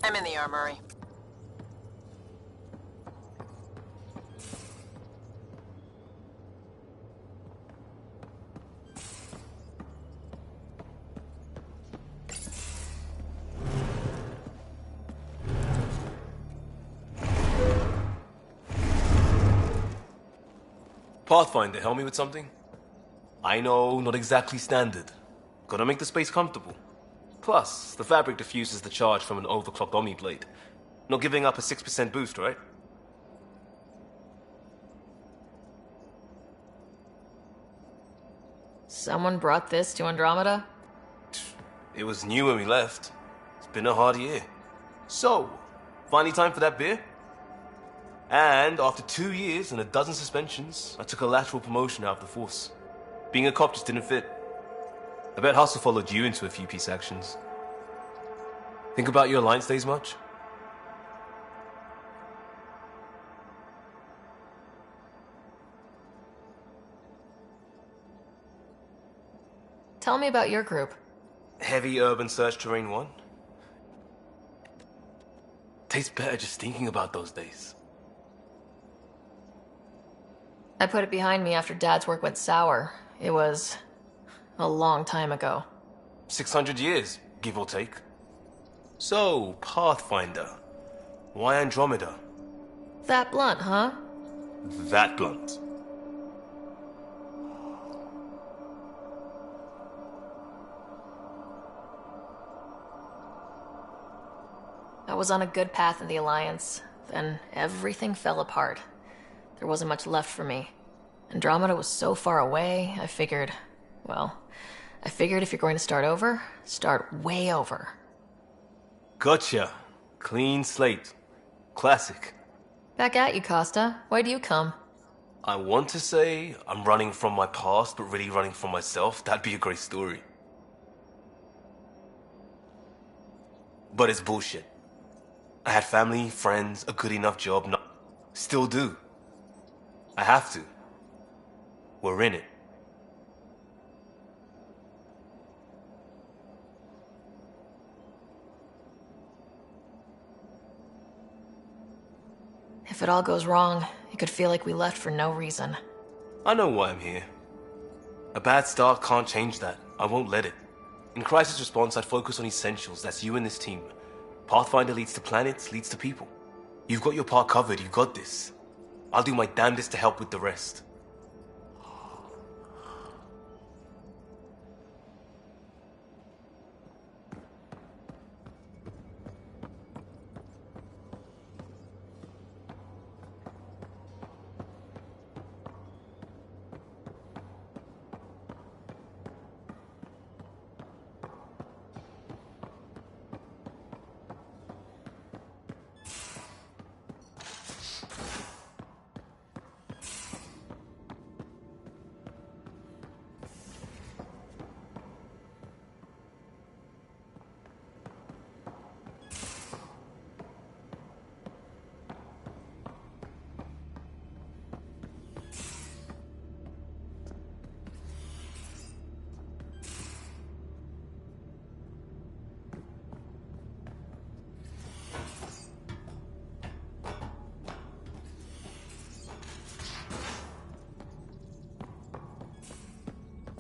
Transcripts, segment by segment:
I'm in the armory. Pathfinder, help me with something? I know, not exactly standard. Gotta make the space comfortable. Plus, the fabric diffuses the charge from an overclocked Omni blade. Not giving up a 6% boost, right? Someone brought this to Andromeda? It was new when we left. It's been a hard year. So, finally time for that beer? And after 2 years and a dozen suspensions, I took a lateral promotion out of the force. Being a cop just didn't fit. I bet Hustle followed you into a few peace actions. Think about your Alliance days much? Tell me about your group. Heavy urban search terrain 1? Tastes better just thinking about those days. I put it behind me after Dad's work went sour. It was a long time ago. 600 years, give or take. So, Pathfinder. Why Andromeda? That blunt, huh? That blunt. I was on a good path in the Alliance. Then everything fell apart. There wasn't much left for me. Andromeda was so far away, I figured if you're going to start over, start way over. Gotcha. Clean slate. Classic. Back at you, Costa. Why do you come? I want to say I'm running from my past, but really running from myself. That'd be a great story. But it's bullshit. I had family, friends, a good enough job. Still do. I have to. We're in it. If it all goes wrong, it could feel like we left for no reason. I know why I'm here. A bad start can't change that. I won't let it. In crisis response, I'd focus on essentials. That's you and this team. Pathfinder leads to planets, leads to people. You've got your part covered. You've got this. I'll do my damnedest to help with the rest.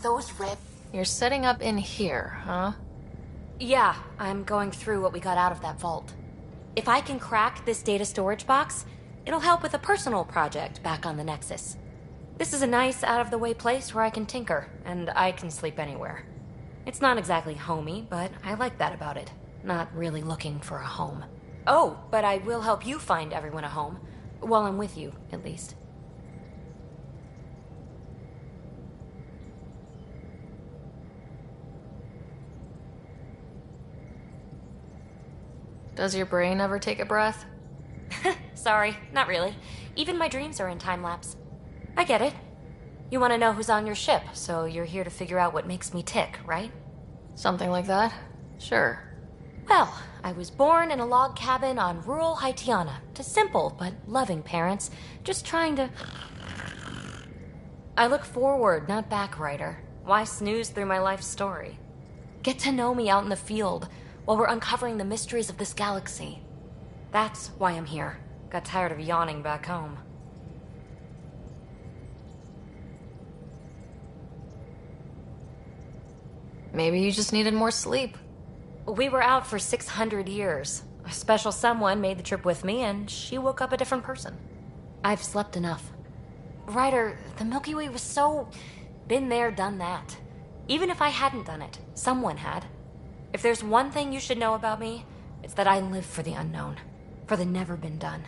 Those red... You're setting up in here, huh? Yeah, I'm going through what we got out of that vault. If I can crack this data storage box, it'll help with a personal project back on the Nexus. This is a nice, out-of-the-way place where I can tinker, and I can sleep anywhere. It's not exactly homey, but I like that about it. Not really looking for a home. Oh, but I will help you find everyone a home. While I'm with you, at least. Does your brain ever take a breath? Sorry, not really. Even my dreams are in time-lapse. I get it. You want to know who's on your ship, so you're here to figure out what makes me tick, right? Something like that? Sure. Well, I was born in a log cabin on rural Haitiana to simple but loving parents, just trying to... I look forward, not back, writer. Why snooze through my life story? Get to know me out in the field, while we're uncovering the mysteries of this galaxy. That's why I'm here. Got tired of yawning back home. Maybe you just needed more sleep. We were out for 600 years. A special someone made the trip with me, and she woke up a different person. I've slept enough. Ryder, the Milky Way was so... been there, done that. Even if I hadn't done it, someone had. If there's one thing you should know about me, it's that I live for the unknown. For the never been done.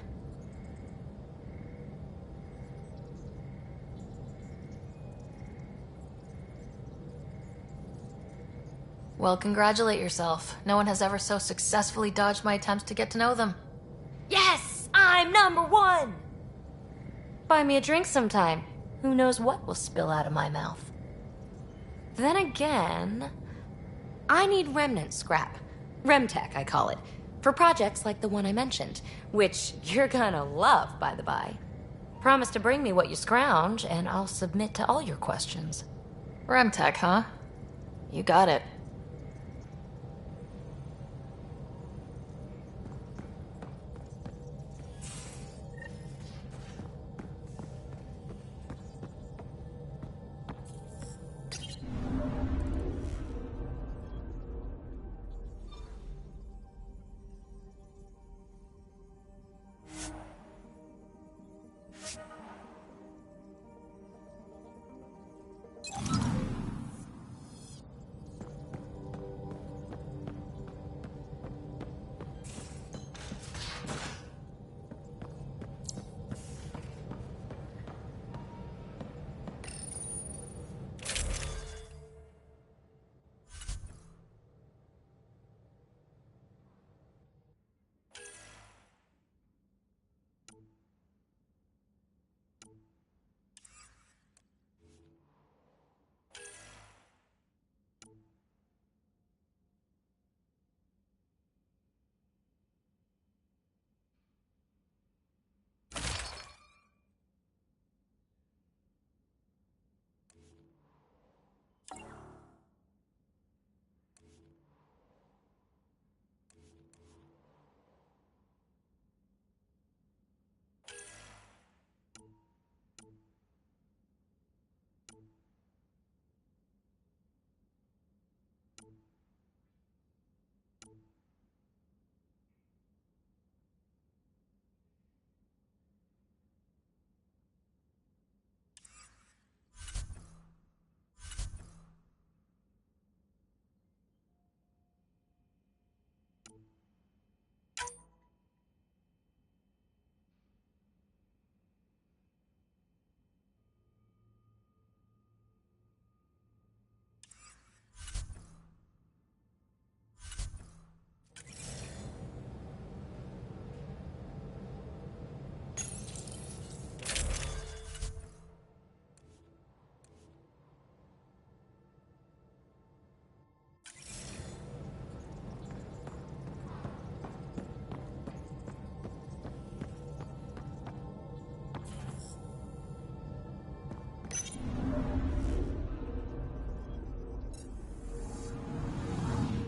Well, congratulate yourself. No one has ever so successfully dodged my attempts to get to know them. Yes! I'm #1! Buy me a drink sometime. Who knows what will spill out of my mouth. Then again, I need remnant scrap. Remtech, I call it. For projects like the one I mentioned, which you're gonna love, by the by. Promise to bring me what you scrounge, and I'll submit to all your questions. Remtech, huh? You got it.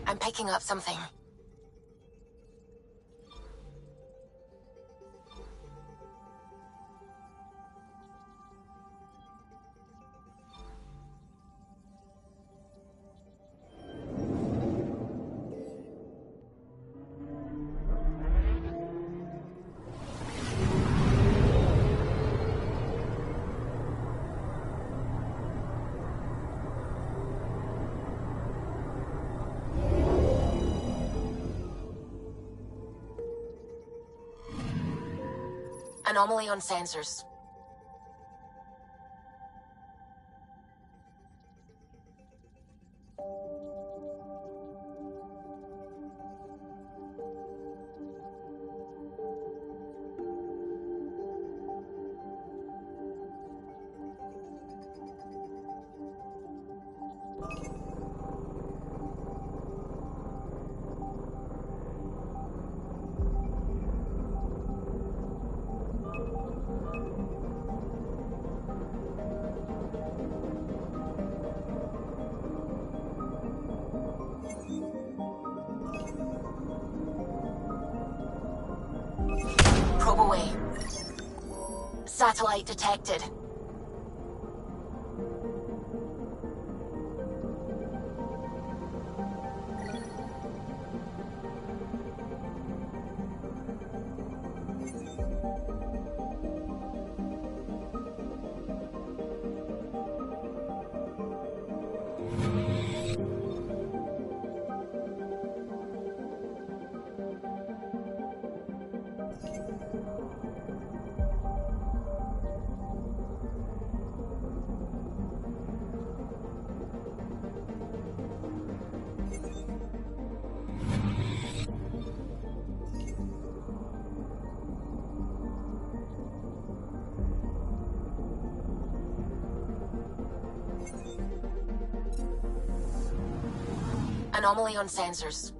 I'm picking up something. Anomaly on sensors. way. Satellite detected. Anomaly on sensors.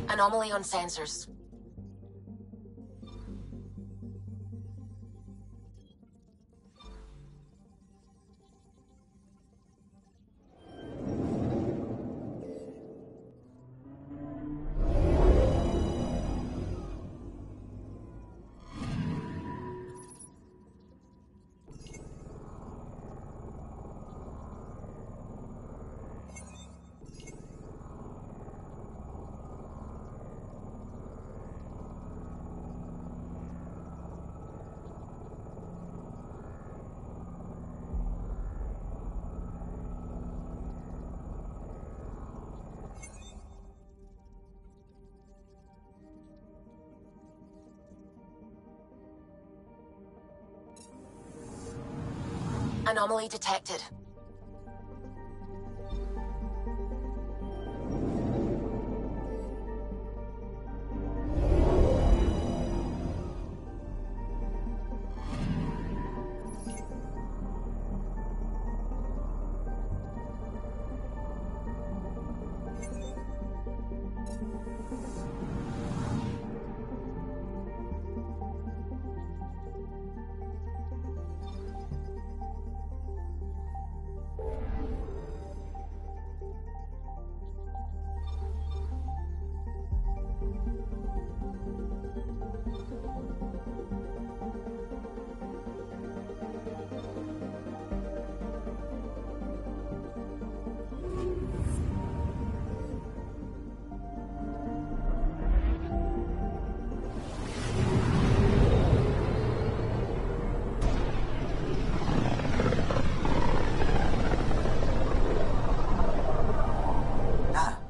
Anomaly on sensors. Anomaly detected.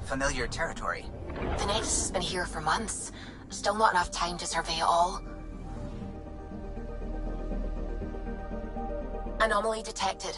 Familiar territory. The Nexus has been here for months. Still not enough time to survey it all. Anomaly detected.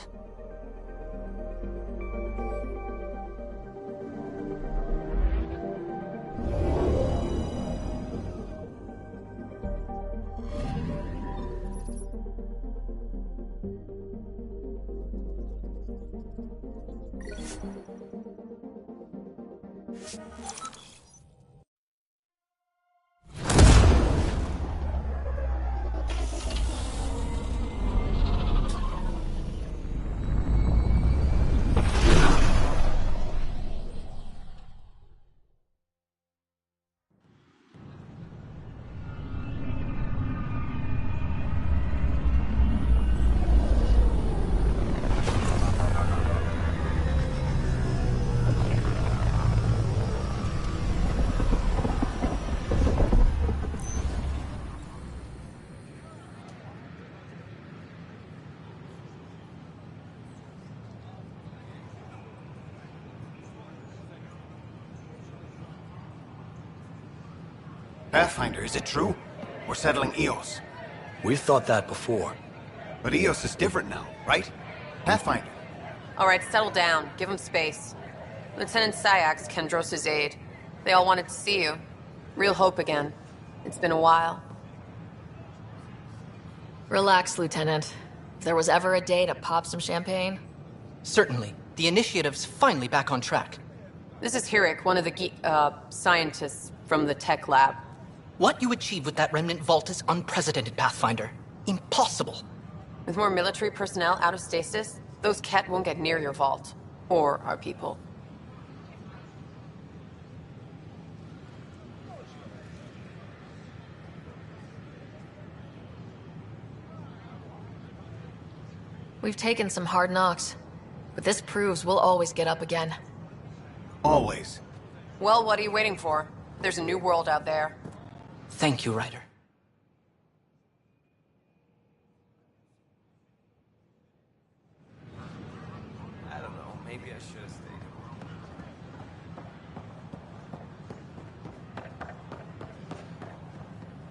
Pathfinder, is it true? We're settling Eos. We've thought that before. But Eos is different now, right? Pathfinder. All right, settle down. Give him space. Lieutenant Sayak's Kendros' aide. They all wanted to see you. Real hope again. It's been a while. Relax, Lieutenant. If there was ever a day to pop some champagne... Certainly. The initiative's finally back on track. This is Hirik, one of the scientists from the tech lab. What you achieved with that remnant vault is unprecedented, Pathfinder. Impossible. With more military personnel out of stasis, those Ket won't get near your vault. Or our people. We've taken some hard knocks, but this proves we'll always get up again. Always. Well, what are you waiting for? There's a new world out there. Thank you, Ryder. I don't know. Maybe I should have stayed.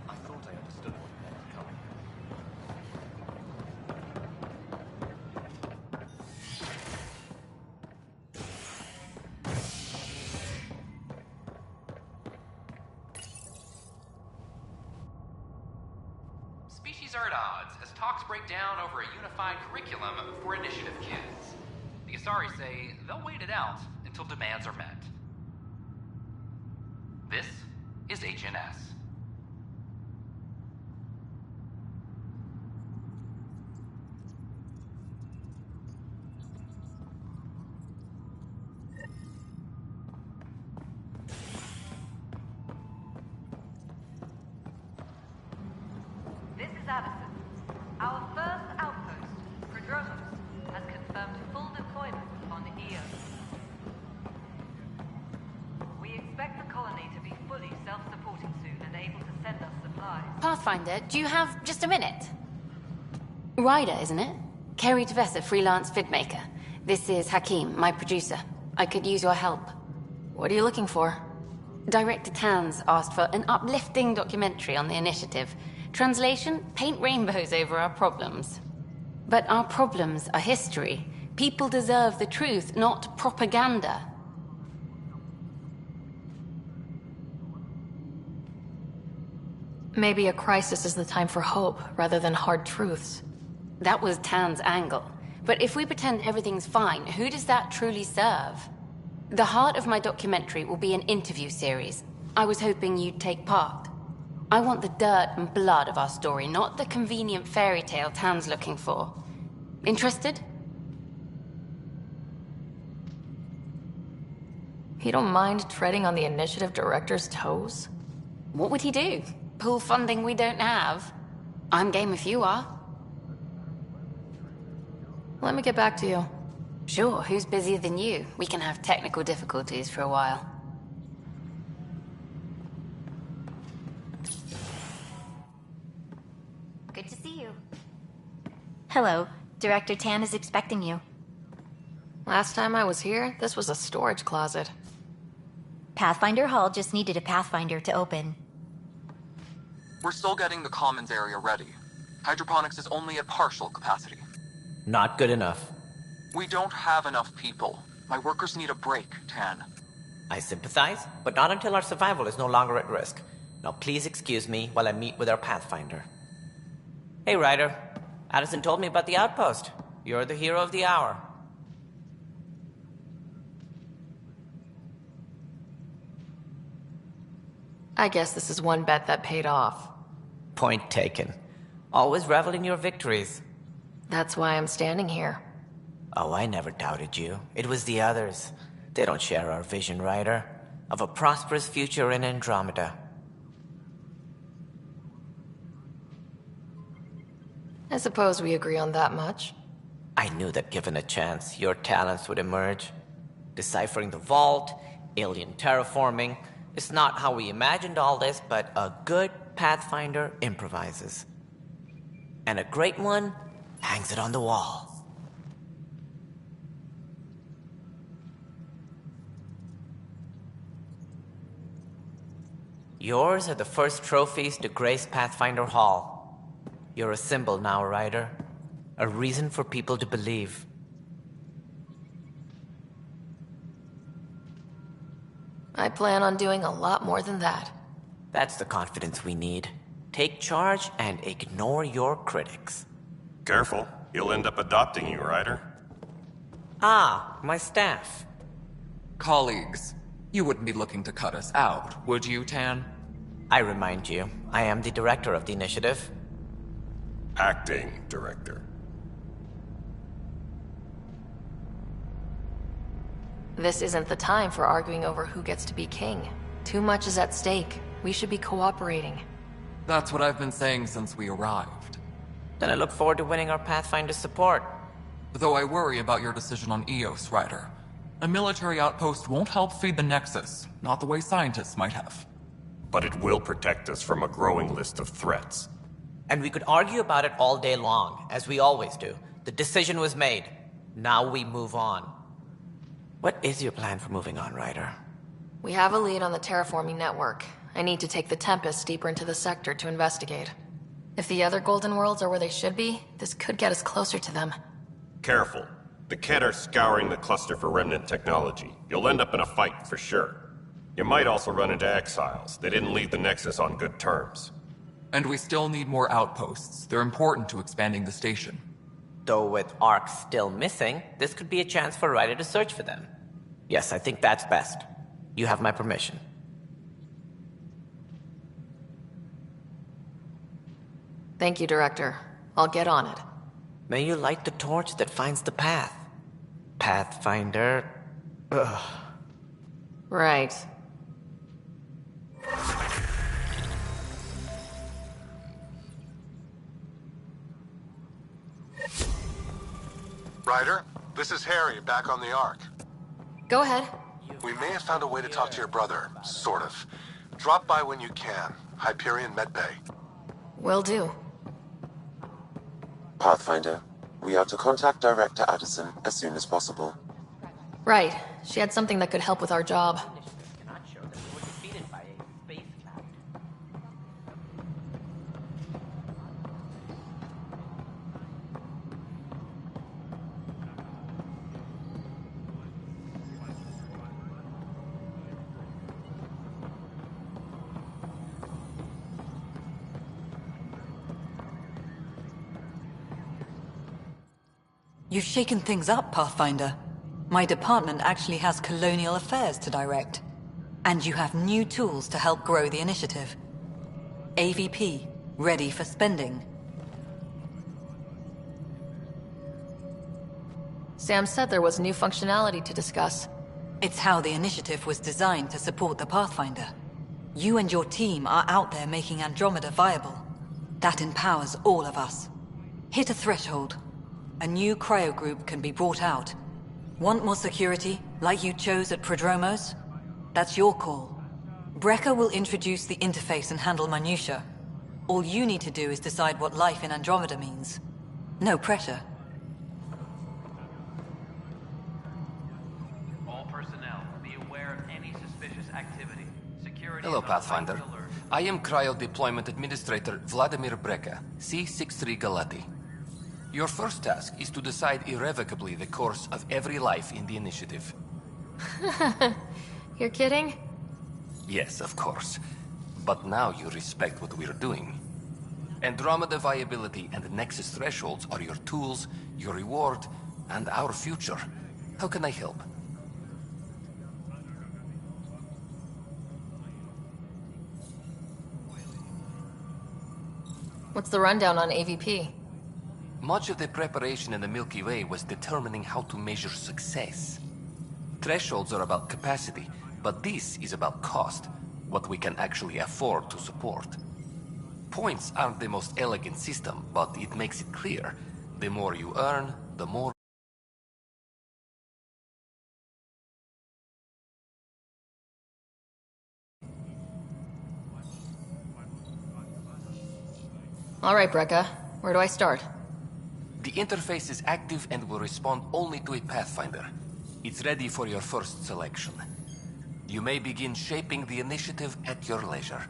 I thought I understood what you had coming. Species are at odds as talks break down over a unified curriculum for initiative kids. The Asari say they'll wait it out until demands are met. This is HNS. This is Addison. Our first outpost, Prodromos, has confirmed full deployment on Eos. We expect the colony to be fully self-supporting soon and able to send us supplies. Pathfinder, do you have just a minute? Ryder, isn't it? Kerry Tavessa, freelance vidmaker. This is Hakim, my producer. I could use your help. What are you looking for? Director Tans asked for an uplifting documentary on the initiative. Translation, paint rainbows over our problems. But our problems are history. People deserve the truth, not propaganda. Maybe a crisis is the time for hope, rather than hard truths. That was Tan's angle. But if we pretend everything's fine, who does that truly serve? The heart of my documentary will be an interview series. I was hoping you'd take part. I want the dirt and blood of our story, not the convenient fairy tale Tan's looking for. Interested? You don't mind treading on the initiative director's toes? What would he do? Pull funding we don't have? I'm game if you are. Let me get back to you. Sure, who's busier than you? We can have technical difficulties for a while. Good to see you. Hello. Director Tan is expecting you. Last time I was here, this was a storage closet. Pathfinder Hall just needed a Pathfinder to open. We're still getting the commons area ready. Hydroponics is only at partial capacity. Not good enough. We don't have enough people. My workers need a break, Tan. I sympathize, but not until our survival is no longer at risk. Now please excuse me while I meet with our Pathfinder. Hey, Ryder. Addison told me about the outpost. You're the hero of the hour. I guess this is one bet that paid off. Point taken. Always revel in your victories. That's why I'm standing here. Oh, I never doubted you. It was the others. They don't share our vision, Ryder, of a prosperous future in Andromeda. I suppose we agree on that much. I knew that given a chance, your talents would emerge. Deciphering the vault, alien terraforming. It's not how we imagined all this, but a good Pathfinder improvises. And a great one hangs it on the wall. Yours are the first trophies to grace Pathfinder Hall. You're a symbol now, Ryder. A reason for people to believe. I plan on doing a lot more than that. That's the confidence we need. Take charge and ignore your critics. Careful. He'll end up adopting you, Ryder. Ah, my staff. Colleagues, you wouldn't be looking to cut us out, would you, Tan? I remind you, I am the director of the initiative. Acting director. This isn't the time for arguing over who gets to be king. Too much is at stake. We should be cooperating. That's what I've been saying since we arrived. Then I look forward to winning our Pathfinder support. Though I worry about your decision on Eos, Ryder. A military outpost won't help feed the Nexus, not the way scientists might have. But it will protect us from a growing list of threats. And we could argue about it all day long, as we always do. The decision was made. Now we move on. What is your plan for moving on, Ryder? We have a lead on the terraforming network. I need to take the Tempest deeper into the sector to investigate. If the other Golden Worlds are where they should be, this could get us closer to them. Careful. The Kett are scouring the cluster for remnant technology. You'll end up in a fight for sure. You might also run into exiles. They didn't leave the Nexus on good terms. And we still need more outposts. They're important to expanding the station. Though with Ark still missing, this could be a chance for Ryder to search for them. Yes, I think that's best. You have my permission. Thank you, Director. I'll get on it. May you light the torch that finds the path. Pathfinder... Ugh. Right. Ryder, this is Harry, back on the Ark. Go ahead. We may have found a way to talk to your brother, sort of. Drop by when you can. Hyperion Medbay. Will do. Pathfinder, we are to contact Director Addison as soon as possible. Right. She had something that could help with our job. You've shaken things up, Pathfinder. My department actually has colonial affairs to direct. And you have new tools to help grow the initiative. AVP, ready for spending. Sam said there was new functionality to discuss. It's how the initiative was designed to support the Pathfinder. You and your team are out there making Andromeda viable. That empowers all of us. Hit a threshold. A new cryo group can be brought out. Want more security, like you chose at Prodromos? That's your call. Brecker will introduce the interface and handle minutiae. All you need to do is decide what life in Andromeda means. No pressure. All personnel, be aware of any suspicious activity. Security. Hello, Pathfinder. I am Cryo Deployment Administrator Vladimir Brecker, C-63 Galati. Your first task is to decide irrevocably the course of every life in the initiative. You're kidding? Yes, of course. But now you respect what we're doing. Andromeda viability and Nexus thresholds are your tools, your reward, and our future. How can I help? What's the rundown on AVP? Much of the preparation in the Milky Way was determining how to measure success. Thresholds are about capacity, but this is about cost, what we can actually afford to support. Points aren't the most elegant system, but it makes it clear. The more you earn, the more... All right, Brekka. Where do I start? The interface is active and will respond only to a Pathfinder. It's ready for your first selection. You may begin shaping the initiative at your leisure.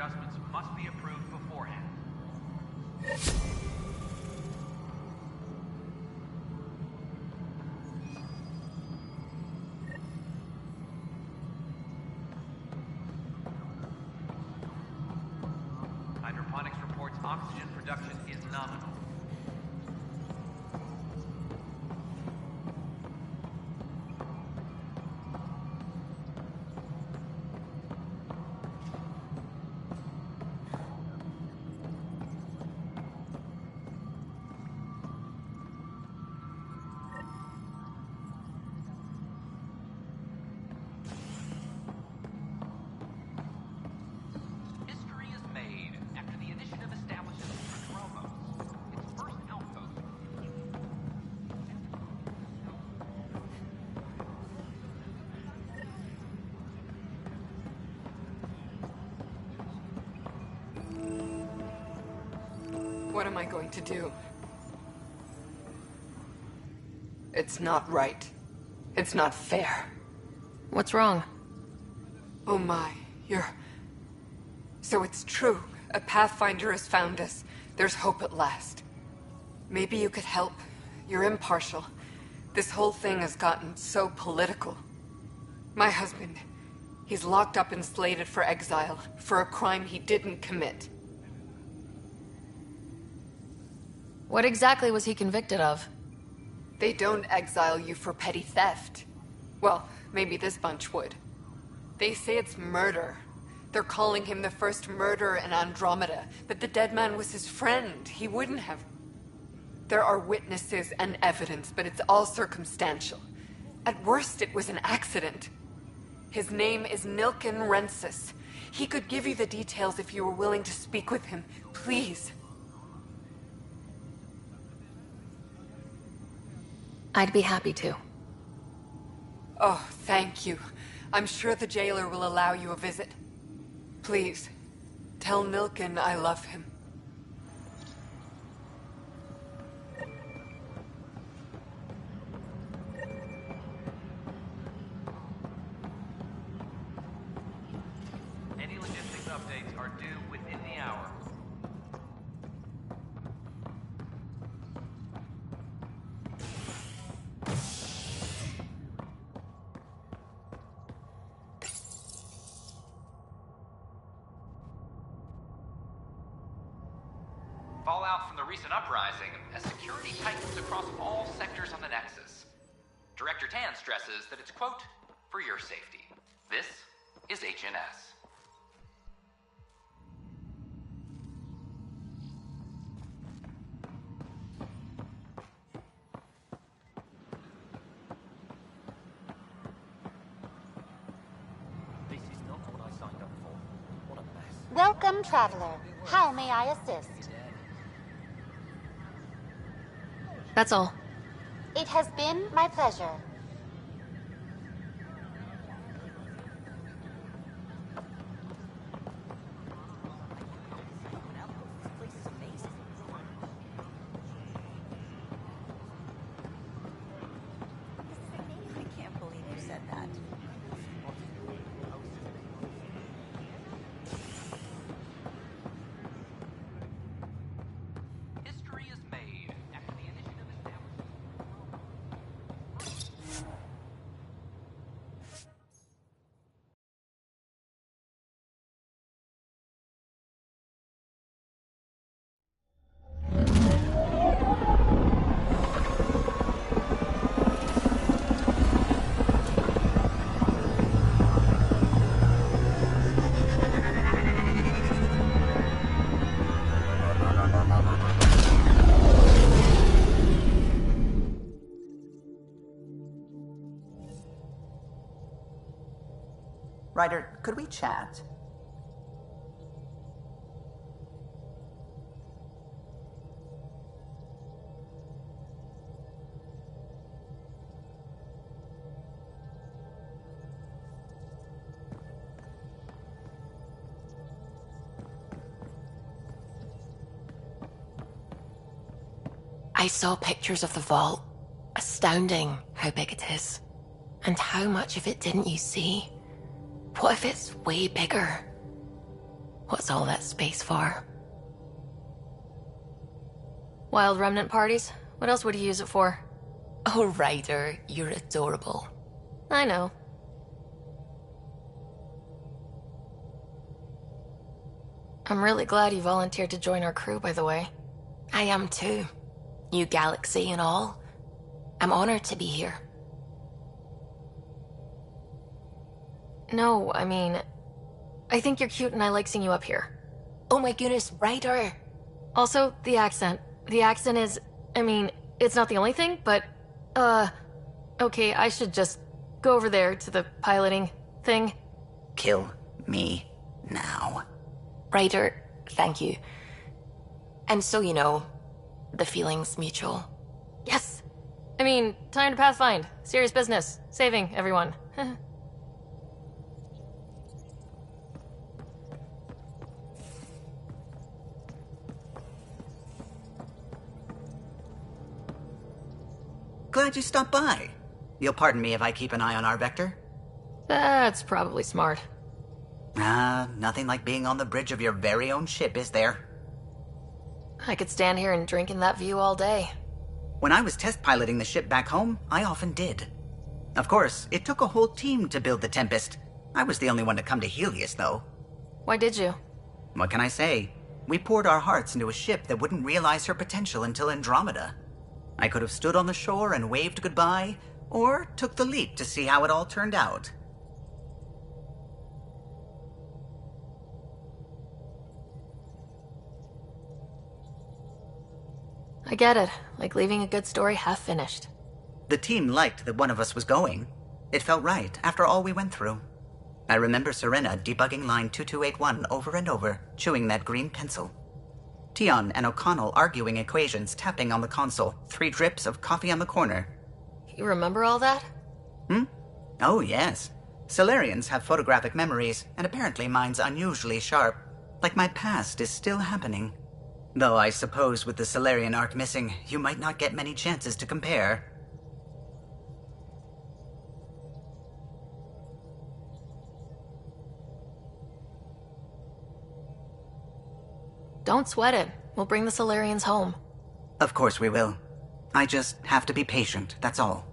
adjustments must be approved beforehand. Hydroponics reports oxygen production is nominal. History is made after the initiative establishes Prodromos, its first outpost. What am I going to do? It's not right. It's not fair. What's wrong? Oh my, you're... So it's true. A Pathfinder has found us. There's hope at last. Maybe you could help. You're impartial. This whole thing has gotten so political. My husband, he's locked up and slated for exile for a crime he didn't commit. What exactly was he convicted of? They don't exile you for petty theft. Well, maybe this bunch would. They say it's murder. They're calling him the first murderer in Andromeda, but the dead man was his friend. He wouldn't have... There are witnesses and evidence, but it's all circumstantial. At worst, it was an accident. His name is Nilken Rensis. He could give you the details if you were willing to speak with him. Please. I'd be happy to. Oh, thank you. I'm sure the jailer will allow you a visit. Please, tell Nilken I love him. Any logistics updates are due within the hour. Fallout from the recent uprising as security tightens across all sectors on the Nexus. Director Tan stresses that it's, quote, for your safety. This is HNS. This is not what I signed up for. What a mess. Welcome, traveler. How may I assist? That's all. It has been my pleasure. I can't believe you said that. History is made after the initiative established. Ryder, could we chat? I saw pictures of the vault. Astounding how big it is. And how much of it didn't you see? What if it's way bigger? What's all that space for? Wild remnant parties? What else would you use it for? Oh, Ryder, you're adorable. I know. I'm really glad you volunteered to join our crew, by the way. I am too. New galaxy and all. I'm honored to be here. No, I mean, I think you're cute and I like seeing you up here. Oh my goodness, Ryder. Also, the accent. The accent is, I mean, it's not the only thing, but, okay, I should just go over there to the piloting thing. Kill me now. Ryder, thank you. And so you know, the feeling's mutual. Yes! I mean, time to Pathfind. Serious business. Saving everyone. Glad you stopped by. You'll pardon me if I keep an eye on our vector? That's probably smart. Nothing like being on the bridge of your very own ship, is there? I could stand here and drink in that view all day. When I was test piloting the ship back home, I often did. Of course, it took a whole team to build the Tempest. I was the only one to come to Helios, though. Why did you? What can I say? We poured our hearts into a ship that wouldn't realize her potential until Andromeda. I could have stood on the shore and waved goodbye, or took the leap to see how it all turned out. I get it. Like leaving a good story half finished. The team liked that one of us was going. It felt right after all we went through. I remember Serena debugging line 2281 over and over, chewing that green pencil. Tion and O'Connell arguing equations, tapping on the console, 3 drips of coffee on the corner. You remember all that? Oh, yes. Solarians have photographic memories, and apparently mine's unusually sharp. Like my past is still happening. Though I suppose with the Solarian arc missing, you might not get many chances to compare. Don't sweat it. We'll bring the Solarians home. Of course we will. I just have to be patient, that's all.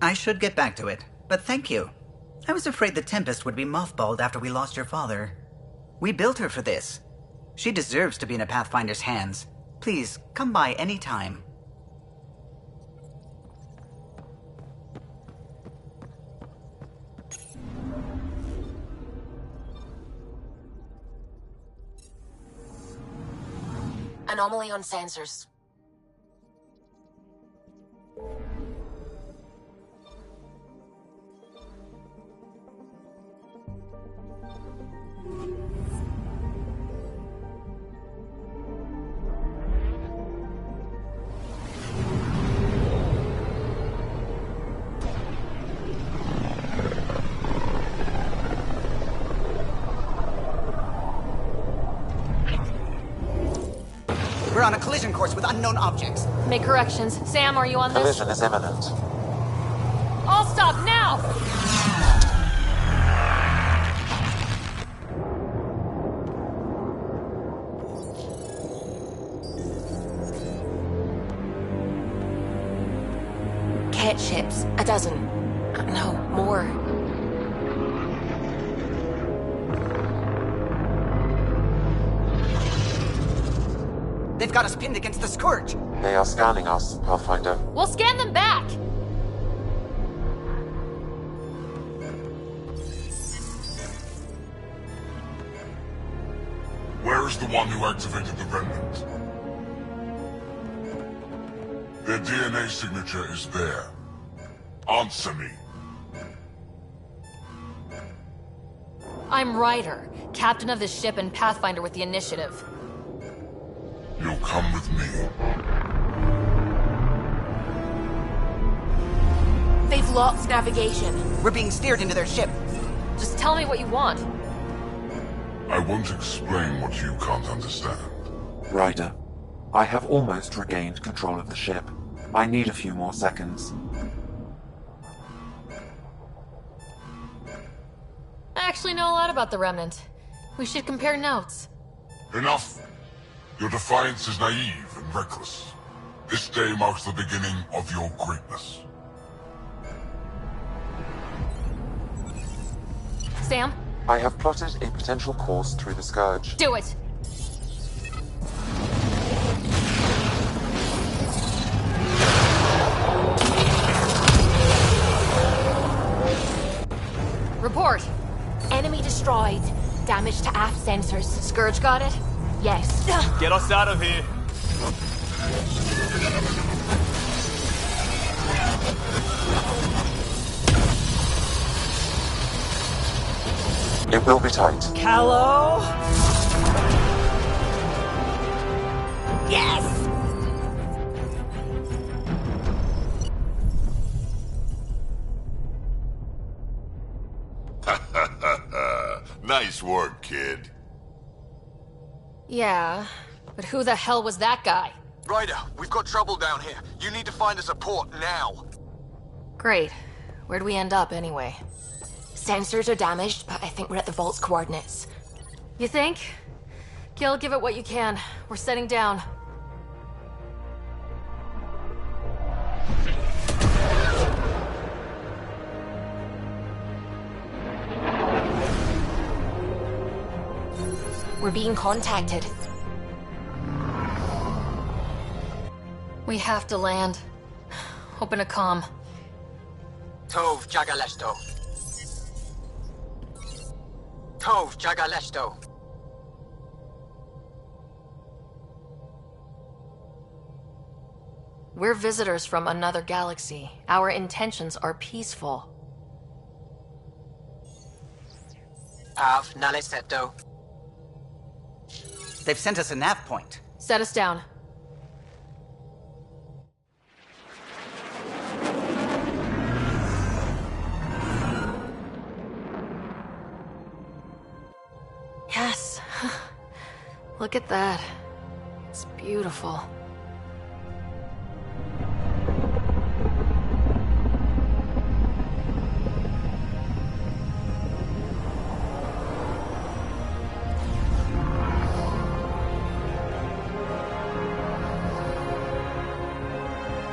I should get back to it, but thank you. I was afraid the Tempest would be mothballed after we lost your father. We built her for this. She deserves to be in a Pathfinder's hands. Please, come by any time. Anomaly on sensors. We're on a collision course with unknown objects. Make corrections. Sam, are you on this? Collision is imminent. All stop now! Cat ships. A dozen. No, more. They've got us pinned against the Scourge. They are scanning us, Pathfinder. We'll scan them back! Where is the one who activated the remnant? Their DNA signature is there. Answer me. I'm Ryder, captain of this ship and Pathfinder with the initiative. You'll come with me. They've lost navigation. We're being steered into their ship. Just tell me what you want. I won't explain what you can't understand. Ryder, I have almost regained control of the ship. I need a few more seconds. I actually know a lot about the Remnant. We should compare notes. Enough! Your defiance is naive and reckless. This day marks the beginning of your greatness. Sam? I have plotted a potential course through the Scourge. Do it! Report! Enemy destroyed. Damage to aft sensors. Scourge got it? Yes. Get us out of here. It will be tight. Callow? Yes! Nice work, kid. Yeah, but who the hell was that guy? Ryder, we've got trouble down here. You need to find us a port now. Great. Where'd we end up anyway? Sensors are damaged, but I think we're at the vault's coordinates. You think? Gil, give it what you can. We're setting down. We're being contacted. We have to land. Open a comm. Tov Jagalesto. Tov Jagalesto. We're visitors from another galaxy. Our intentions are peaceful. Av Naleseto. They've sent us a nav point. Set us down. Yes. Look at that. It's beautiful.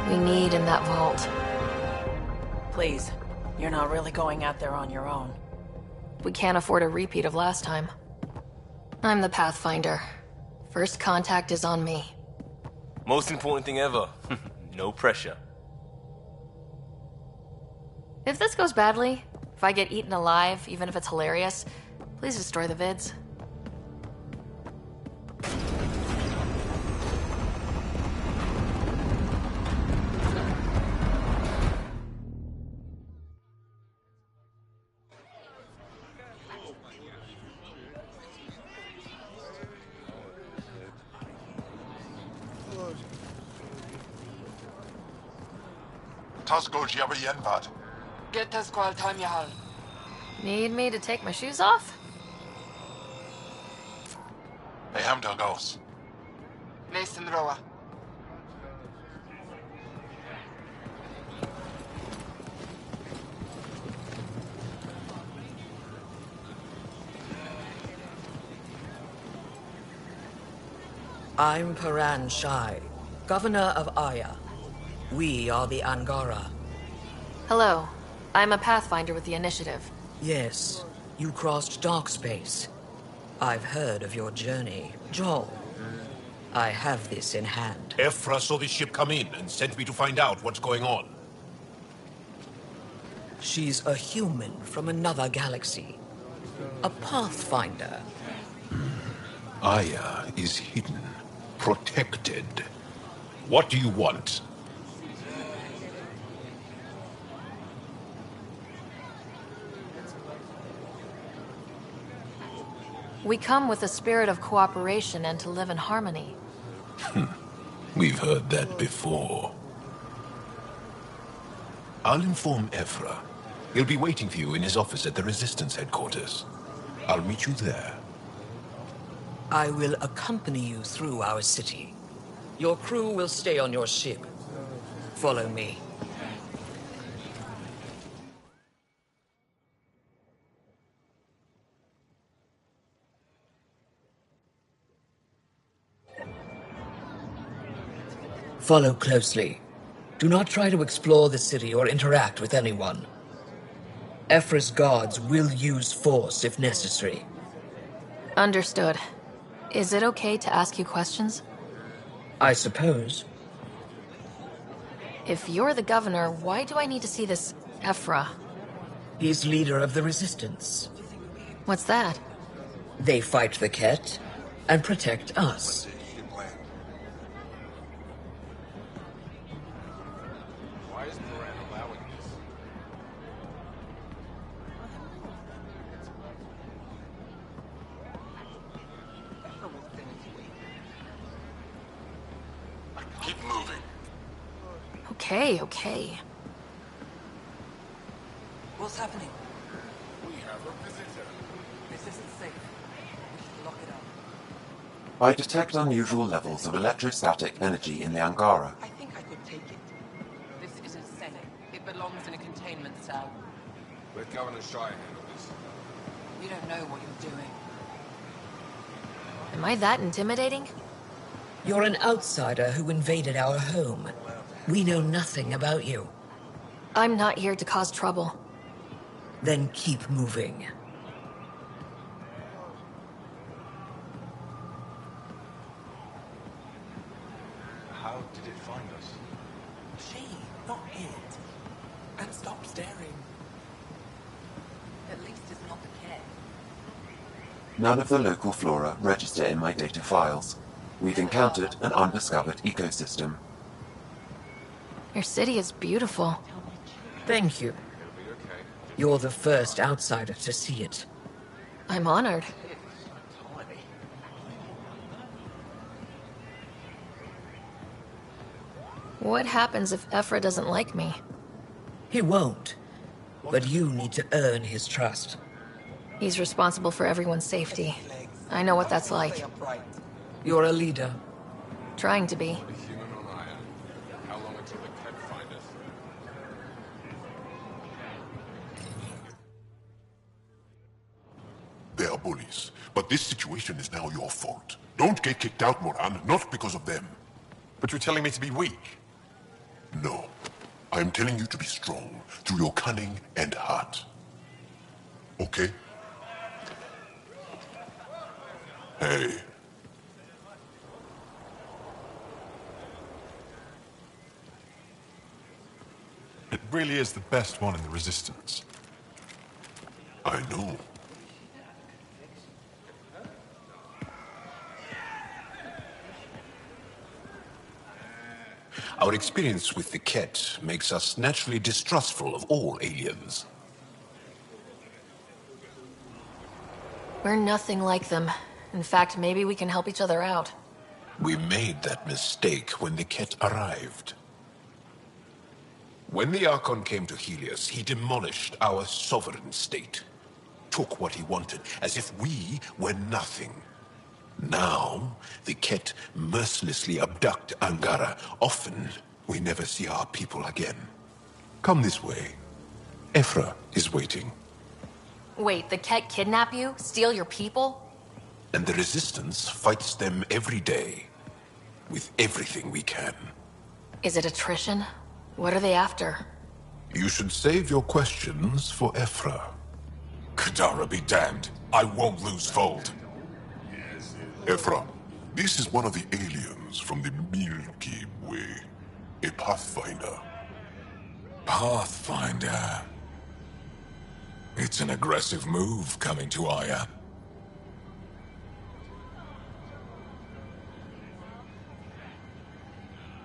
We need in that vault. Please, you're not really going out there on your own. We can't afford a repeat of last time. I'm the Pathfinder. First contact is on me. Most important thing ever. No pressure. If this goes badly, if I get eaten alive, even if it's hilarious, please destroy the vids. Tasgo Jiabayenvat. Get us qual time yahal. Need me to take my shoes off? Hey, Hamdal goes. Nathan Roa. I'm Paran Shai, Governor of Aya. We are the Angara. Hello. I'm a Pathfinder with the Initiative. Yes, you crossed dark space. I've heard of your journey, Joel. I have this in hand. Ephra saw this ship come in and sent me to find out what's going on. She's a human from another galaxy. A Pathfinder. Aya is hidden, protected. What do you want? We come with a spirit of cooperation and to live in harmony. We've heard that before. I'll inform Ephra. He'll be waiting for you in his office at the Resistance headquarters. I'll meet you there. I will accompany you through our city. Your crew will stay on your ship. Follow me. Follow closely. Do not try to explore the city or interact with anyone. Ephra's guards will use force if necessary. Understood. Is it okay to ask you questions? I suppose. If you're the governor, why do I need to see this Ephra? He's leader of the Resistance. What's that? They fight the Ket and protect us. Keep moving. Okay. What's happening? We have a visitor. This isn't safe. We should lock it up. I detect unusual levels of electrostatic energy in the Angara. I think I could take it. This isn't safe. It belongs in a containment cell. Let Governor Shire handle this. You don't know what you're doing. Am I that intimidating? You're an outsider who invaded our home. We know nothing about you. I'm not here to cause trouble. Then keep moving. How did it find us? She, not it. And stop staring. At least it's not the cat. None of the local flora register in my data files. We've encountered an undiscovered ecosystem. Your city is beautiful. Thank you. You're the first outsider to see it. I'm honored. What happens if Ephra doesn't like me? He won't. But you need to earn his trust. He's responsible for everyone's safety. I know what that's like. You're a leader. Trying to be. How long until the Ket find us? They are bullies, but this situation is now your fault. Don't get kicked out, Moran, not because of them. But you're telling me to be weak. No. I am telling you to be strong through your cunning and heart. Okay? Hey. It really is the best one in the Resistance. I know. Our experience with the Ket makes us naturally distrustful of all aliens. We're nothing like them. In fact, maybe we can help each other out. We made that mistake when the Ket arrived. When the Archon came to Helios, he demolished our sovereign state. Took what he wanted, as if we were nothing. Now, the Ket mercilessly abduct Angara. Often, we never see our people again. Come this way. Ephra is waiting. Wait, the Ket kidnap you? Steal your people? And the Resistance fights them every day. With everything we can. Is it attrition? What are they after? You should save your questions for Ephra. Kadara be damned. I won't lose Fold. Ephra, this is one of the aliens from the Milky Way. A Pathfinder. Pathfinder. It's an aggressive move coming to Aya.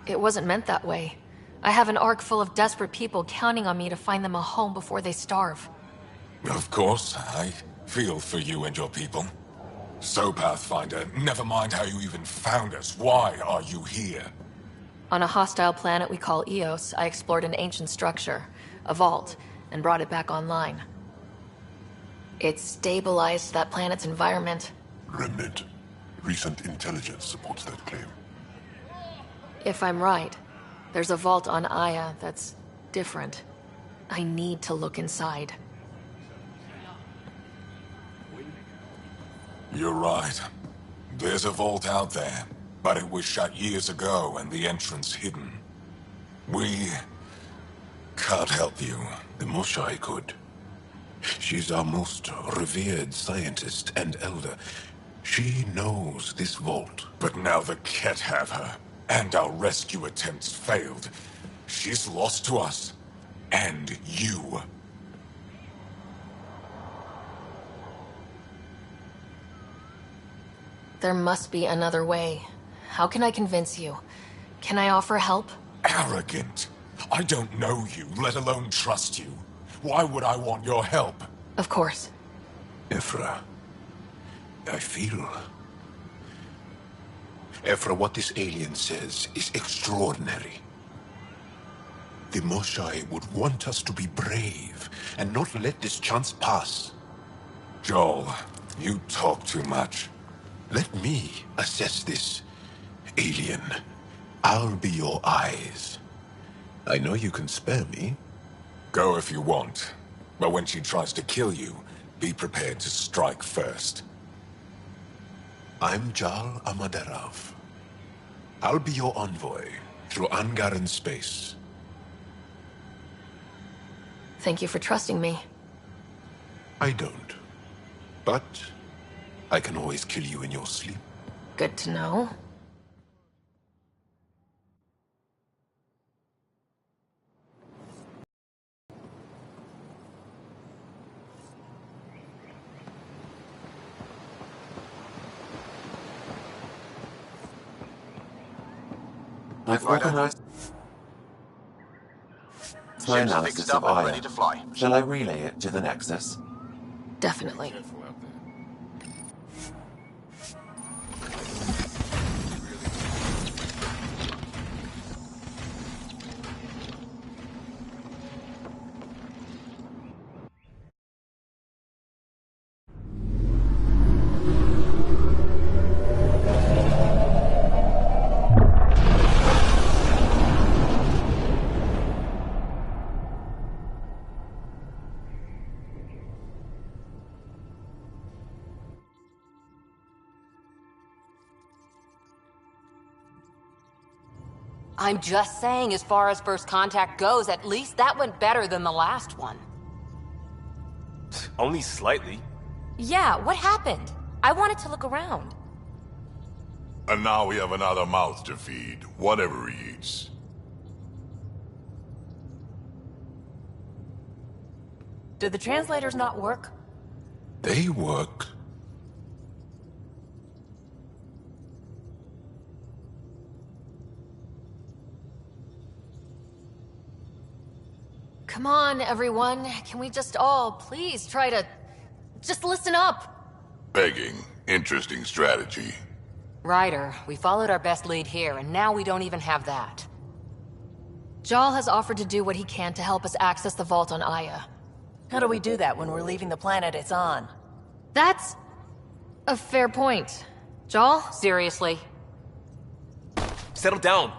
It wasn't meant that way. I have an ark full of desperate people counting on me to find them a home before they starve. Of course, I feel for you and your people. So, Pathfinder, never mind how you even found us. Why are you here? On a hostile planet we call Eos, I explored an ancient structure, a vault, and brought it back online. It stabilized that planet's environment. Remnant. Recent intelligence supports that claim. If I'm right, there's a vault on Aya that's different. I need to look inside. You're right. There's a vault out there. But it was shut years ago and the entrance hidden. We can't help you. The Moshai could. She's our most revered scientist and elder. She knows this vault. But now the Ket have her, and our rescue attempts failed. She's lost to us. And you. There must be another way. How can I convince you? Can I offer help? Arrogant. I don't know you, let alone trust you. Why would I want your help? Of course. Ephra, I feel... Ephra, what this alien says is extraordinary. The Moshai would want us to be brave and not let this chance pass. Joel, you talk too much. Let me assess this, alien. I'll be your eyes. I know you can spare me. Go if you want. But when she tries to kill you, be prepared to strike first. I'm Jal Amaderov. I'll be your envoy through Angaran space. Thank you for trusting me. I don't. But I can always kill you in your sleep. Good to know. I've organized my analysis of Aya. Shall I relay it to the Nexus? Definitely. I'm just saying, as far as first contact goes, at least that went better than the last one. Only slightly. Yeah, what happened? I wanted to look around. And now we have another mouth to feed, whatever he eats. Did the translators not work? They work. Come on, everyone. Can we just all please try to... just listen up? Begging. Interesting strategy. Ryder, we followed our best lead here, and now we don't even have that. Jal has offered to do what he can to help us access the vault on Aya. How do we do that when we're leaving the planet it's on? That's... a fair point. Jal? Seriously? Settle down.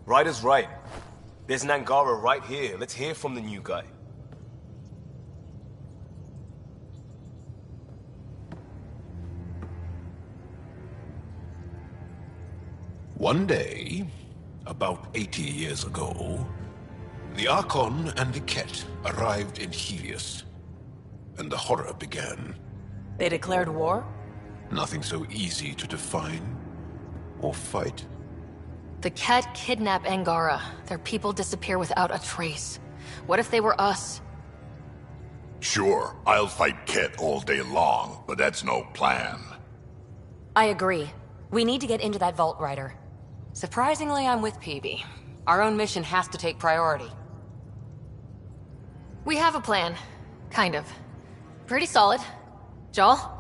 Ryder's right. There's an Angara right here. Let's hear from the new guy. One day, about 80 years ago, the Archon and the Ket arrived in Helios, and the horror began. They declared war? Nothing so easy to define or fight. The Ket kidnap Angara. Their people disappear without a trace. What if they were us? Sure, I'll fight Ket all day long, but that's no plan. I agree. We need to get into that vault, Ryder. Surprisingly, I'm with Peavy. Our own mission has to take priority. We have a plan. Kind of. Pretty solid. Jal?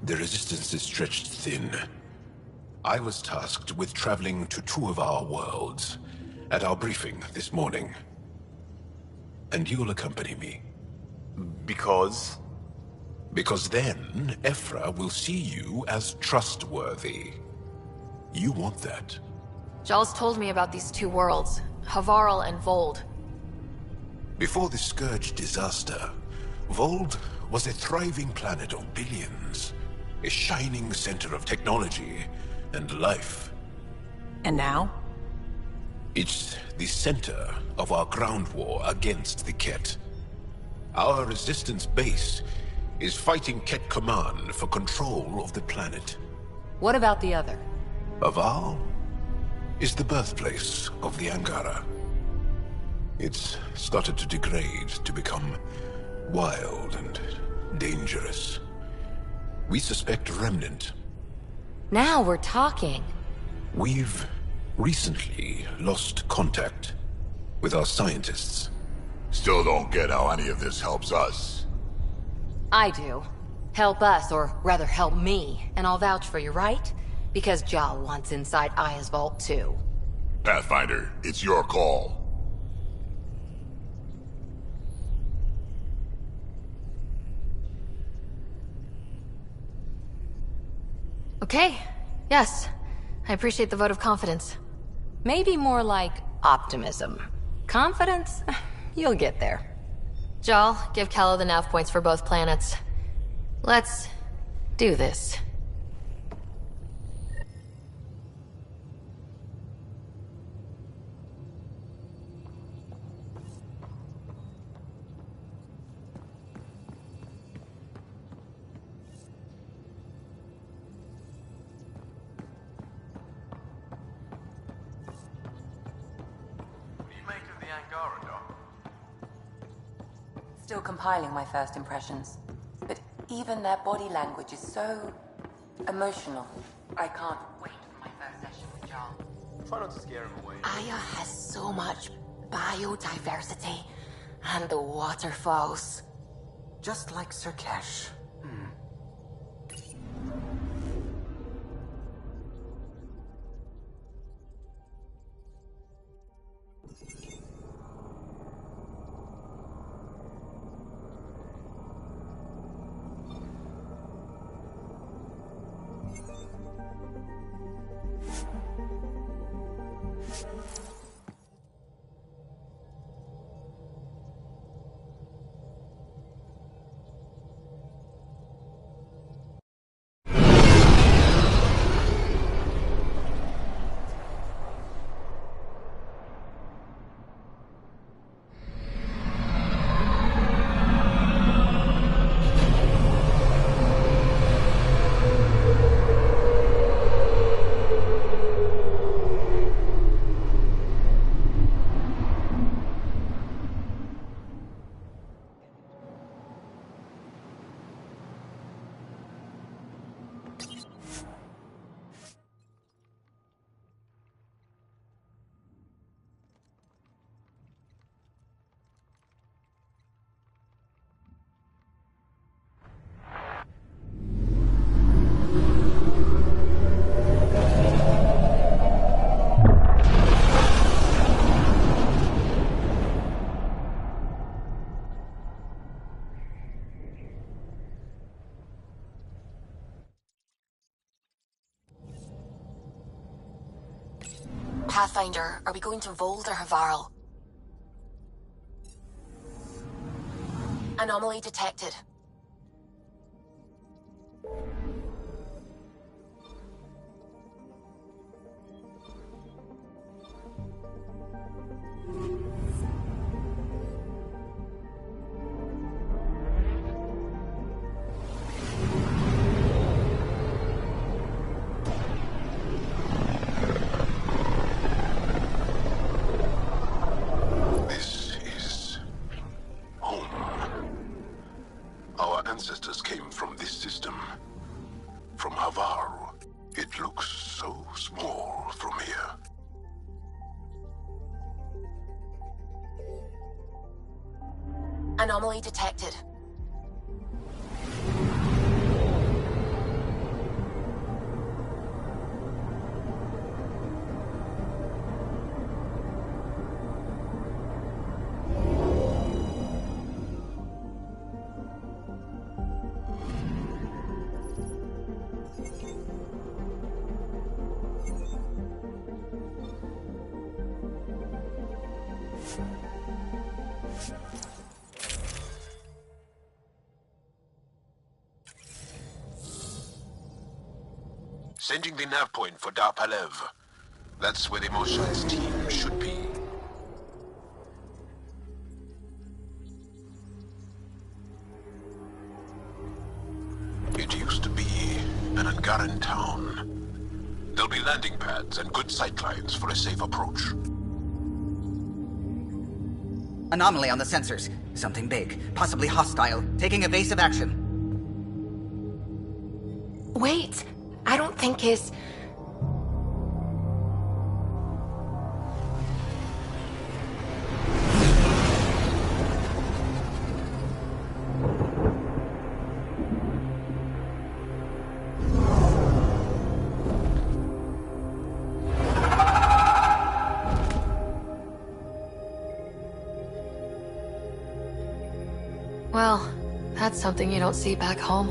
The resistance is stretched thin. I was tasked with traveling to two of our worlds at our briefing this morning. And you'll accompany me. Because? Because then, Ephra will see you as trustworthy. You want that. Jal's told me about these two worlds, Havarl and Vold. Before the Scourge disaster, Vold was a thriving planet of billions. A shining center of technology and life. And now? It's the center of our ground war against the Ket. Our resistance base is fighting Ket Command for control of the planet. What about the other? Aval is the birthplace of the Angara. It's started to degrade, to become wild and dangerous. We suspect Remnant. Now we're talking. We've recently lost contact with our scientists. Still don't get how any of this helps us. I do. Help us, or rather help me, and I'll vouch for you, right? Because Jal wants inside Aya's vault too. Pathfinder, it's your call. Okay. Yes. I appreciate the vote of confidence. Maybe more like optimism. Confidence? You'll get there. Jal, give Callow the nav points for both planets. Let's do this. Still compiling my first impressions. But even their body language is so emotional. I can't wait for my first session with Jarl. Try not to scare him away. Aya has so much biodiversity. And the waterfalls. Just like Sirkesh. Pathfinder, are we going to Vold or Havarl? Anomaly detected. This is home. Our ancestors came from this system. From Havarl. It looks so small from here. Anomaly detected. Sending the nav point for Dar Palev. That's where the Mosai's team should be. It used to be an Angaran town. There'll be landing pads and good sightlines for a safe approach. Anomaly on the sensors. Something big, possibly hostile, taking evasive action. Wait, I don't think his... Well, that's something you don't see back home.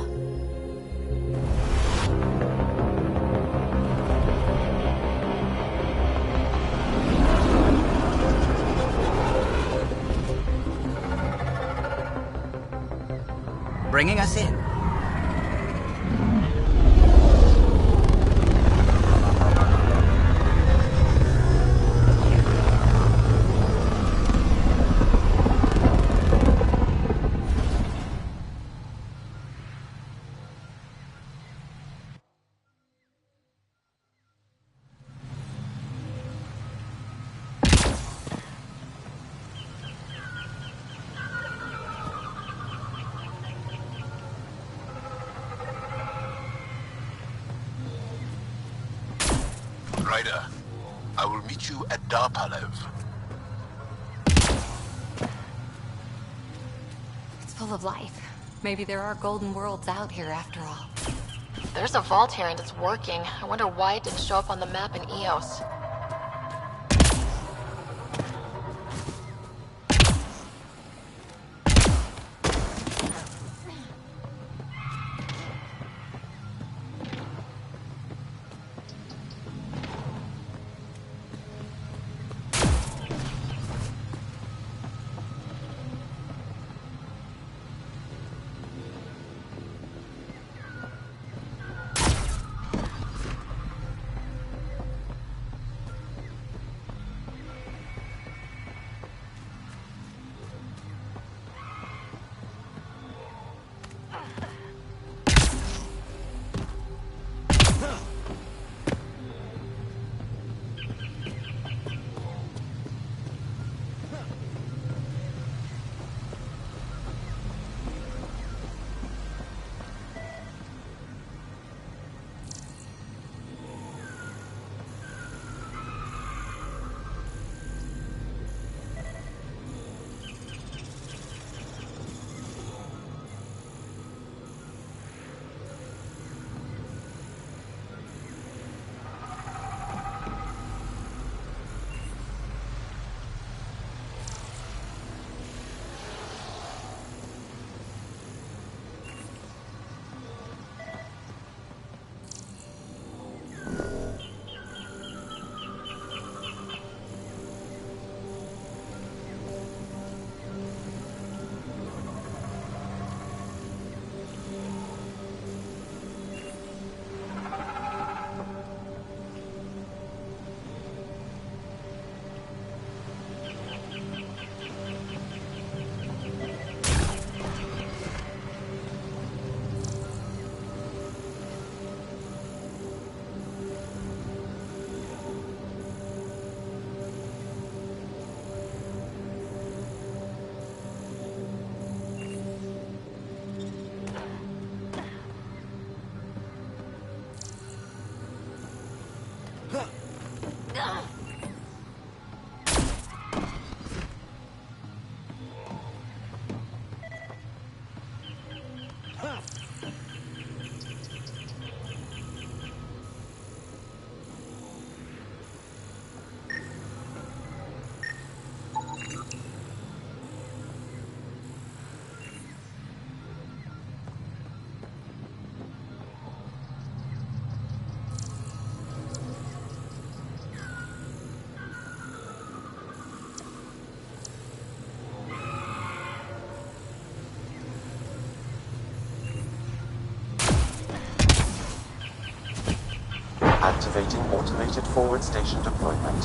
Bringing us in. Ryder, I will meet you at Darpalev. It's full of life. Maybe there are golden worlds out here after all. There's a vault here and it's working. I wonder why it didn't show up on the map in EOS. Activating automated forward station deployment.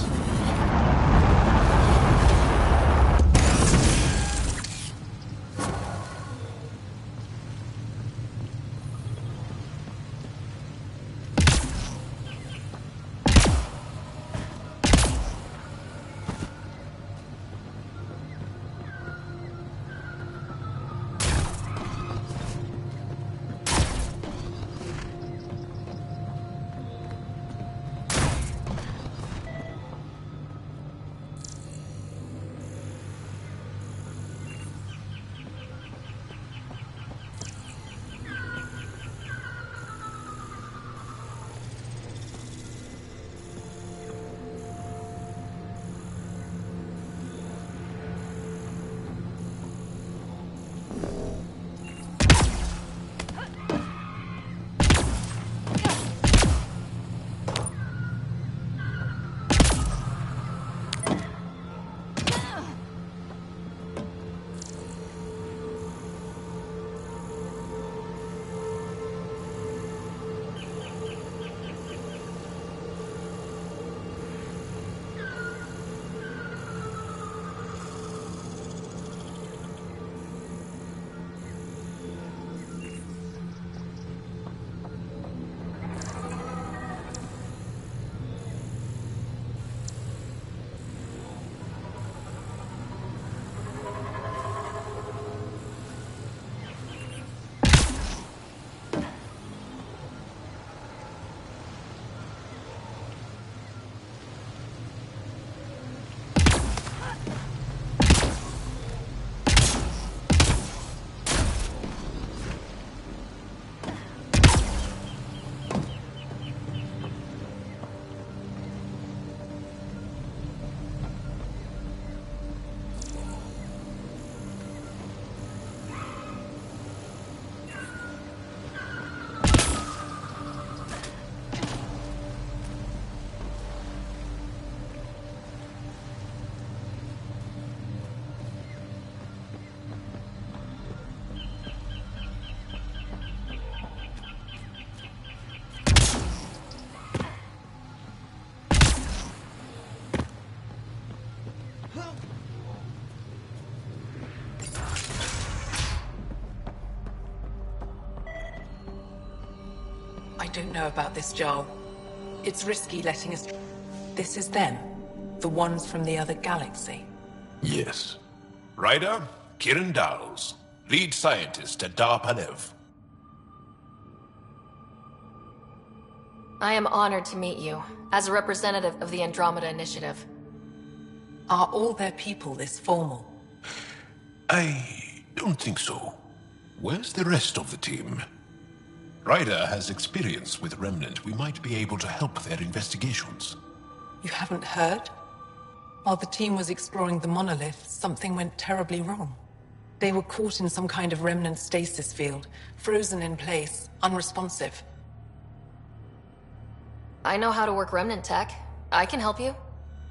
I don't know about this, Joel. It's risky letting us... This is them. The ones from the other galaxy. Yes. Ryder, Kiran Dowles, lead scientist at Dar Panev. I am honored to meet you, as a representative of the Andromeda Initiative. Are all their people this formal? I don't think so. Where's the rest of the team? Ryder has experience with Remnant. We might be able to help their investigations. You haven't heard? While the team was exploring the monolith, something went terribly wrong. They were caught in some kind of Remnant stasis field, frozen in place, unresponsive. I know how to work Remnant tech. I can help you.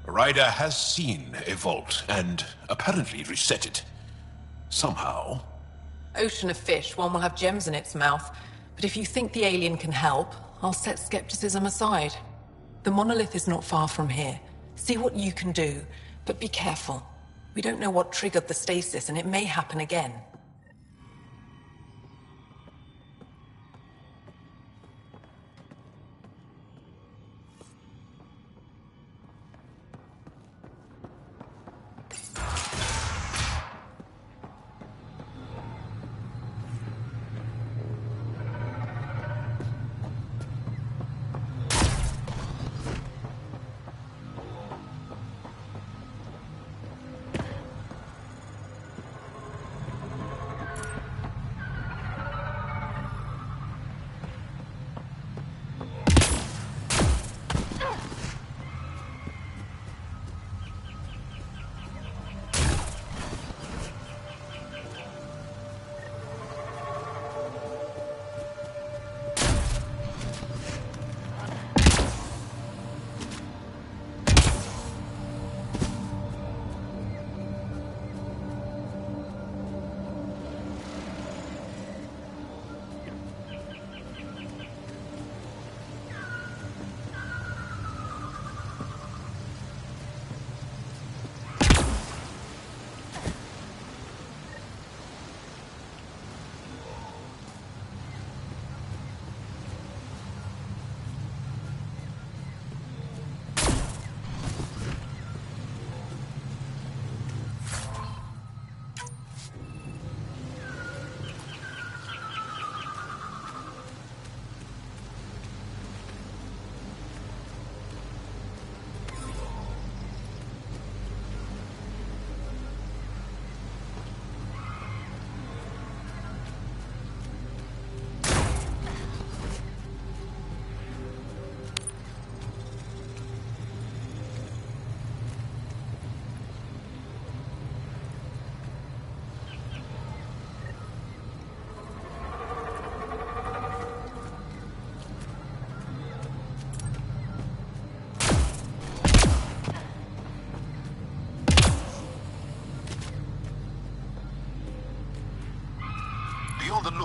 Ryder has seen a vault, and apparently reset it. Somehow. Ocean of fish, one will have gems in its mouth. But if you think the alien can help, I'll set skepticism aside. The monolith is not far from here. See what you can do, but be careful. We don't know what triggered the stasis, and it may happen again.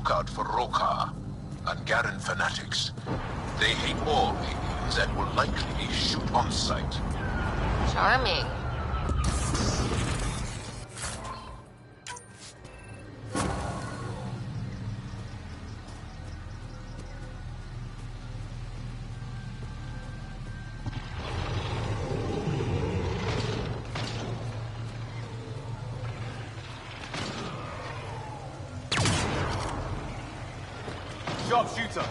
look out for Roka and Garen fanatics. They hate all aliens and will likely shoot on sight. Charming. Sharpshooter!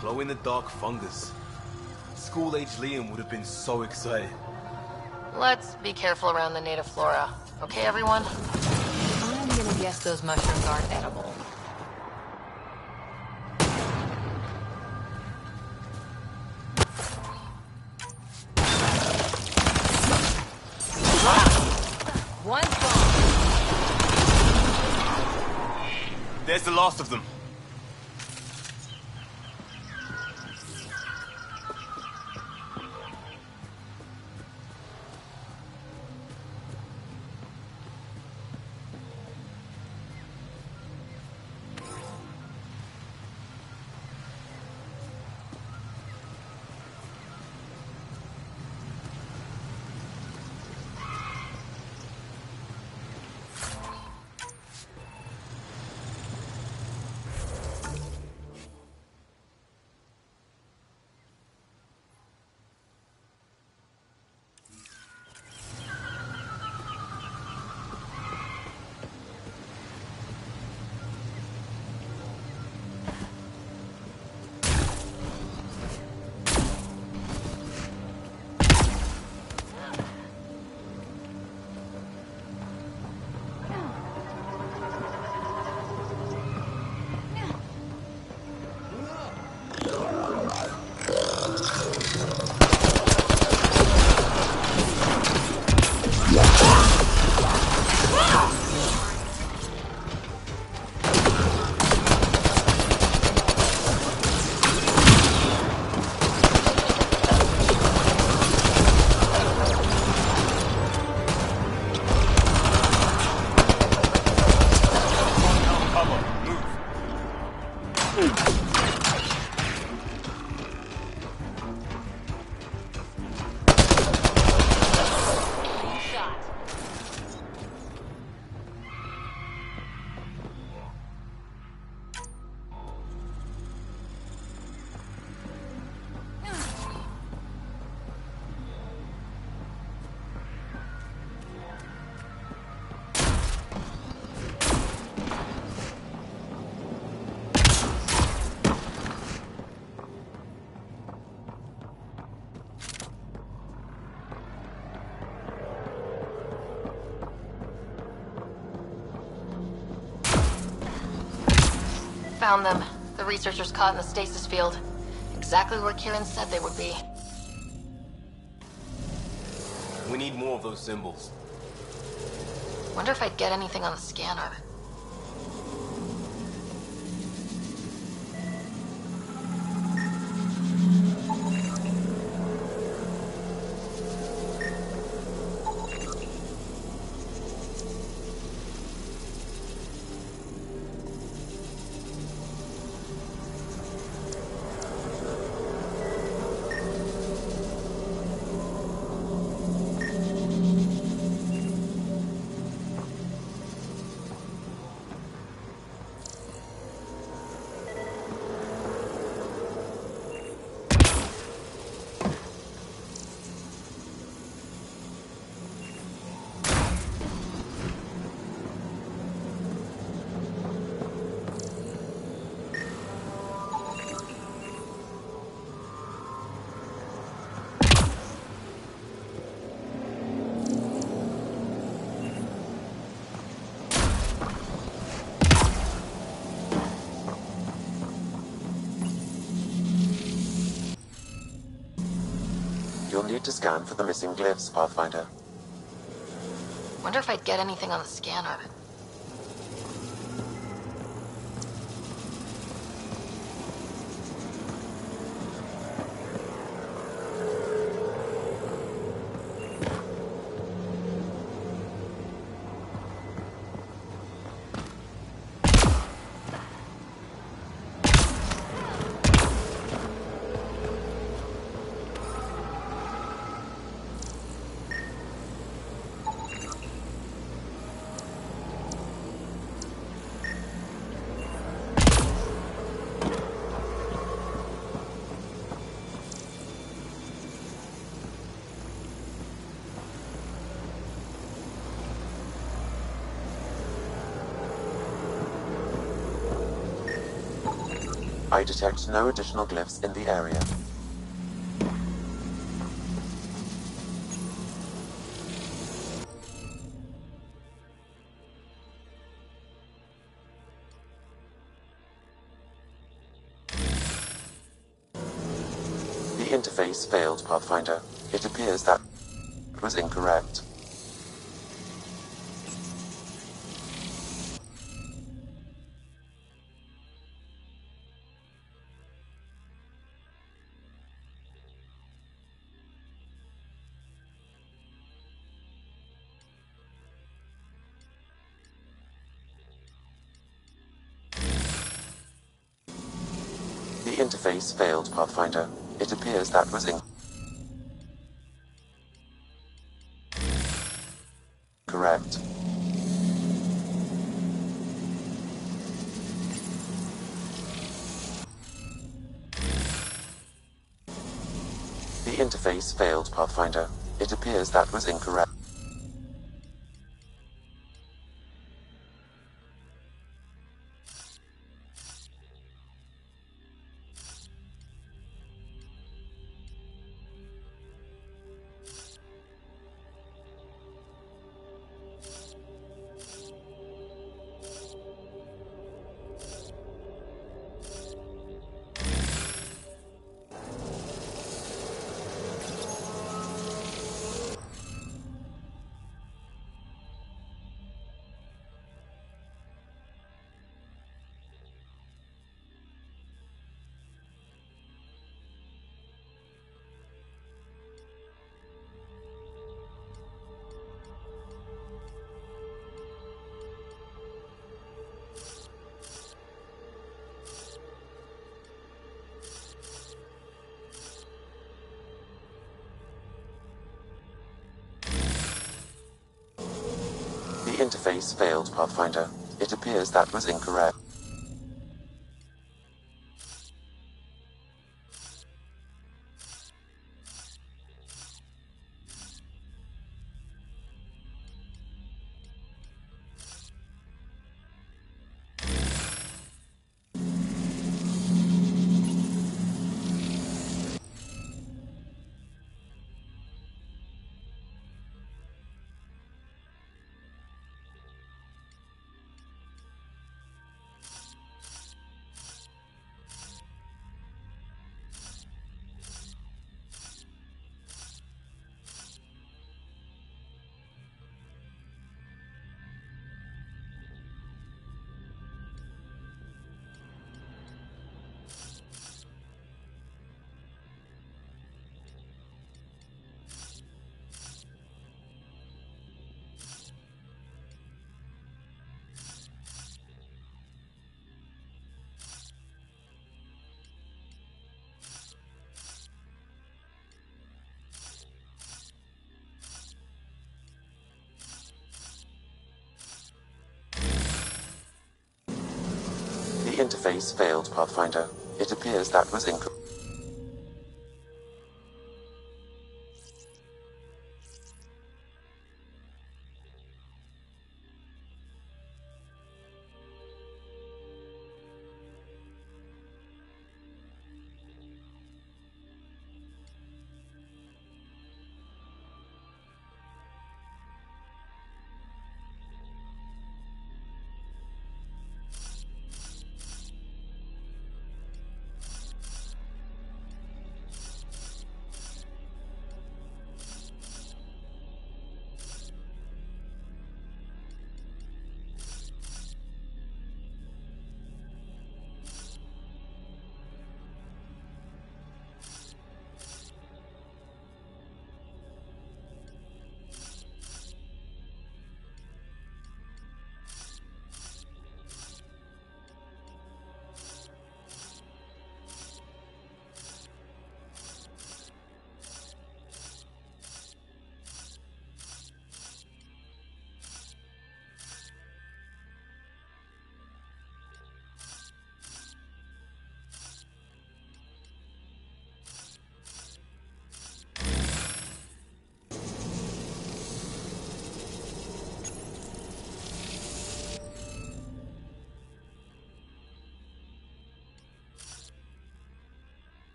Glow-in-the-dark fungus. School-age Liam would have been so excited. Let's be careful around the native flora. Okay, everyone? I'm gonna guess those mushrooms aren't edible. One's gone. There's the last of them. Found them. The researchers caught in the stasis field. Exactly where Kieran said they would be. We need more of those symbols. Wonder if I'd get anything on the scanner. need to scan for the missing glyphs, Pathfinder. Wonder if I'd get anything on the scanner. I detect no additional glyphs in the area. The interface failed, Pathfinder. It appears that was incorrect. The interface failed, Pathfinder. It appears that was incorrect. The interface failed, Pathfinder. It appears that was incorrect. The interface failed, Pathfinder. It appears that was incorrect. The interface failed, Pathfinder. It appears that was incorrect.